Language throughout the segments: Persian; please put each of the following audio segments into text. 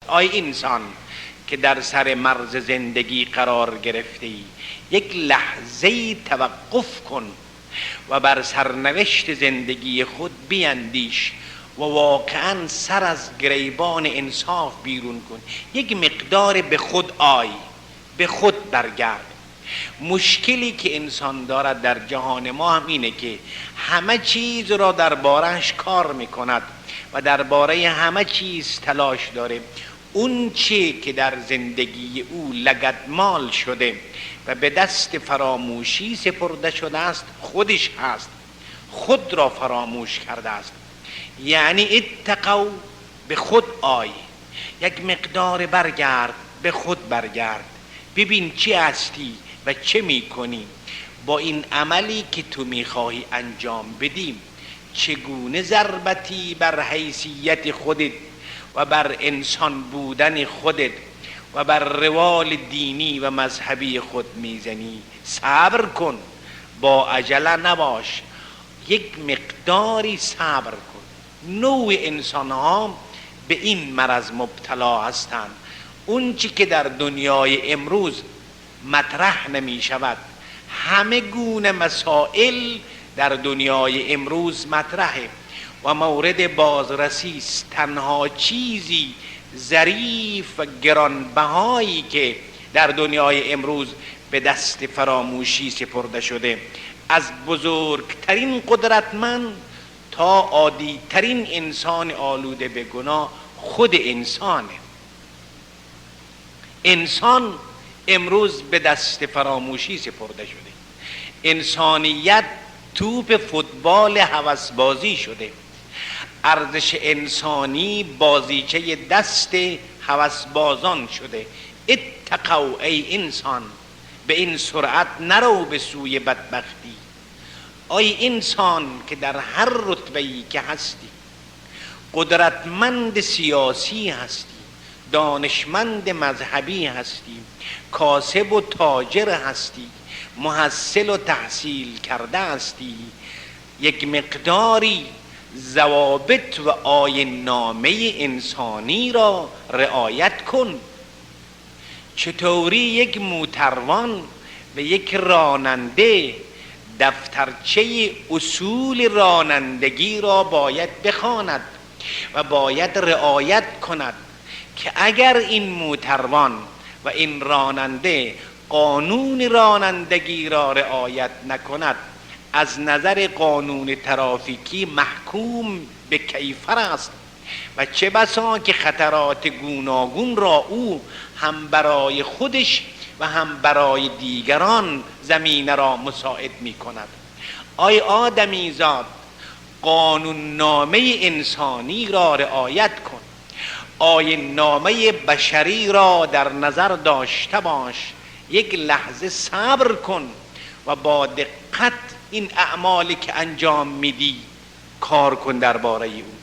آی انسان که در سر مرز زندگی قرار گرفتی، یک لحظه توقف کن و بر سرنوشت زندگی خود بیندیش و واقعا سر از گریبان انصاف بیرون کن. یک مقدار به خود آی، به خود برگرد. مشکلی که انسان دارد در جهان ما هم اینه که همه چیز را درباره‌اش کار میکند و درباره همه چیز تلاش داره. اون چی که در زندگی او لگدمال شده و به دست فراموشی سپرده شده است خودش هست، خود را فراموش کرده است. یعنی اتقوا، به خود آی، یک مقدار برگرد، به خود برگرد، ببین چی هستی و چه میکنی. با این عملی که تو میخواهی انجام بدیم چگونه ضربتی بر حیثیت خودت و بر انسان بودن خودت و بر روال دینی و مذهبی خود میزنی. صبر کن، با عجله نباش، یک مقداری صبر کن. نوع انسان ها به این مرض مبتلا هستند. اون چی که در دنیای امروز مطرح نمی شود، همه گونه مسائل در دنیای امروز مطرحه و مورد بازرسی است. تنها چیزی ظریف و گرانبهایی که در دنیای امروز به دست فراموشی سپرده شده، از بزرگترین قدرتمند تا عادیترین انسان آلوده به گناه، خود انسانه. انسان امروز به دست فراموشی سپرده شده. انسانیت توپ فوتبال هوسبازی شده. ارزش انسانی بازیچه دست هوسبازان شده. اتقوا ای انسان، به این سرعت نرو به سوی بدبختی. ای انسان که در هر رتبه‌ای که هستی، قدرتمند سیاسی هستی، دانشمند مذهبی هستی، کاسب و تاجر هستی، محصل و تحصیل کرده هستی، یک مقداری ضوابط و آیین نامه انسانی را رعایت کن. چطوری یک موتروان و یک راننده دفترچه اصول رانندگی را باید بخواند و باید رعایت کند که اگر این موتروان و این راننده قانون رانندگی را رعایت نکند، از نظر قانون ترافیکی محکوم به کیفر است و چه بسا که خطرات گوناگون را او هم برای خودش و هم برای دیگران زمینه را مساعد می کند. آی آدمی زاد، قانون نامه انسانی را رعایت کن، آیین نامه بشری را در نظر داشته باش. یک لحظه صبر کن و با دقت این اعمالی که انجام میدی کار کن درباره او،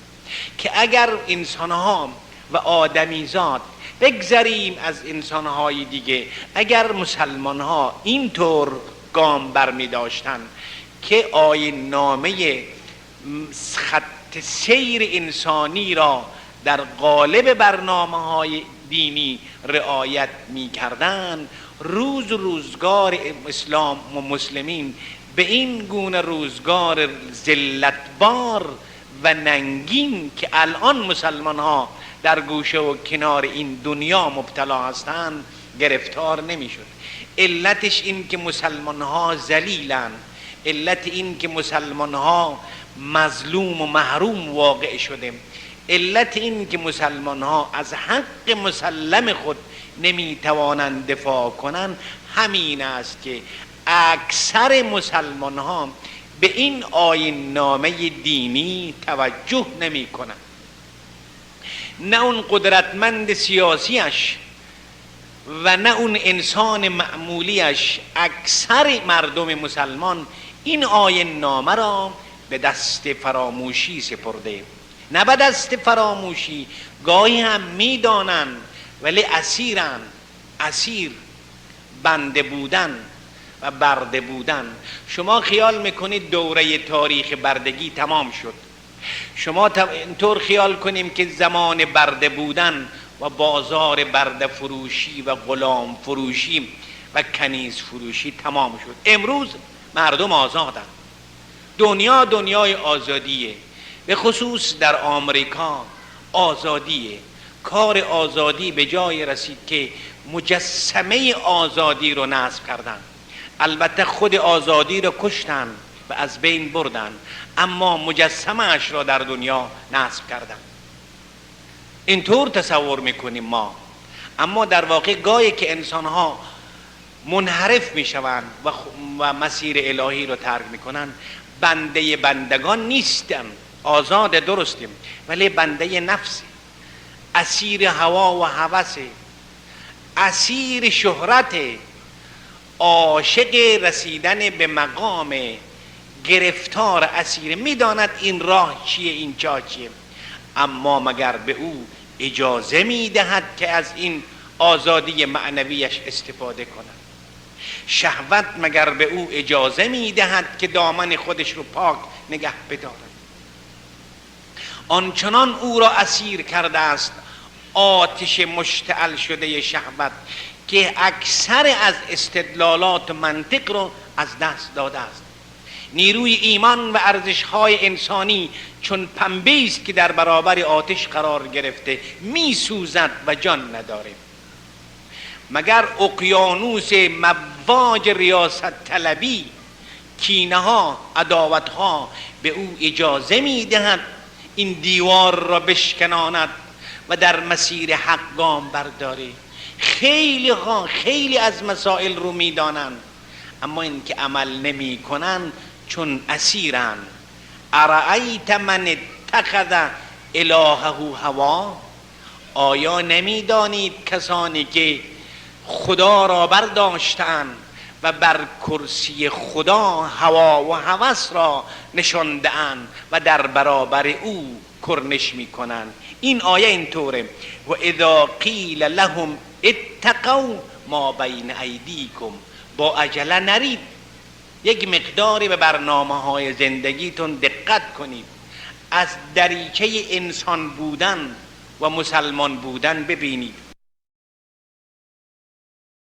که اگر انسانها و آدمیزاد، بگذریم از انسانهای دیگه، اگر مسلمانها اینطور گام برمی داشتن که آیین نامه خط سیر انسانی را در قالب برنامه‌های دینی رعایت می‌کردند، روزگار اسلام و مسلمین به این گونه روزگار ذلتبار و ننگین که الان مسلمان ها در گوشه و کنار این دنیا مبتلا هستند گرفتار نمی‌شد. علتش این که مسلمان ها ذلیلند، علت این که مسلمان ها مظلوم و محروم واقع شده، علت این که مسلمان ها از حق مسلم خود نمیتوانند دفاع کنند همین است که اکثر مسلمان ها به این آیین نامه دینی توجه نمی کنند. نه اون قدرتمند سیاسیش و نه اون انسان معمولیش، اکثر مردم مسلمان این آیین نامه را به دست فراموشی سپرده. نه به دست فراموشی، گاهی هم میدانن ولی اسیرن. اسیر بنده بودن و برده بودن. شما خیال میکنید دوره تاریخ بردگی تمام شد؟ شما اینطور خیال کنیم که زمان برده بودن و بازار برده فروشی و غلام فروشی و کنیز فروشی تمام شد. امروز مردم آزادند. دنیا دنیای آزادیه، به خصوص در آمریکا آزادیه. کار آزادی به جای رسید که مجسمه آزادی رو نصب کردن. البته خود آزادی رو کشتن و از بین بردن، اما مجسمه اش را در دنیا نصب کردن. اینطور تصور میکنیم ما، اما در واقع گاهی که انسانها منحرف میشوند و مسیر الهی رو ترک میکنن، بنده بندگان نیستن. آزاد درستیم ولی بنده نفس، اسیر هوا و هوس، اسیر شهرت، عاشق رسیدن به مقام، گرفتار اسیر. میداند این راه چیه، این جا چیه، اما مگر به او اجازه میدهد که از این آزادی معنویش استفاده کند؟ شهوت مگر به او اجازه میدهد که دامن خودش رو پاک نگه بدارد؟ آنچنان او را اسیر کرده است آتش مشتعل شده شهوت که اکثر از استدلالات منطق رو از دست داده است. نیروی ایمان و ارزش‌های انسانی چون پنبه است که در برابر آتش قرار گرفته میسوزد و جان نداره. مگر اقیانوس مواج ریاست طلبی، کینه ها، عداوت ها به او اجازه میدهد این دیوار را بشکناند و در مسیر حق گام برداره؟ خیلی از مسائل رو میدانند، اما این که عمل نمی کنن چون اسیرن. ارأیت من اتخذ الهه هوا، آیا نمیدانید کسانی که خدا را برداشتند و بر کرسی خدا هوا و هوس را نشانده‌اند و در برابر او کرنش میکنند؟ این آیه اینطوره: و اذا قیل لهم اتقوا ما بین ایدیکم، با عجله نرید، یک مقداری به برنامه‌های زندگیتون دقت کنید، از دریچه انسان بودن و مسلمان بودن ببینید.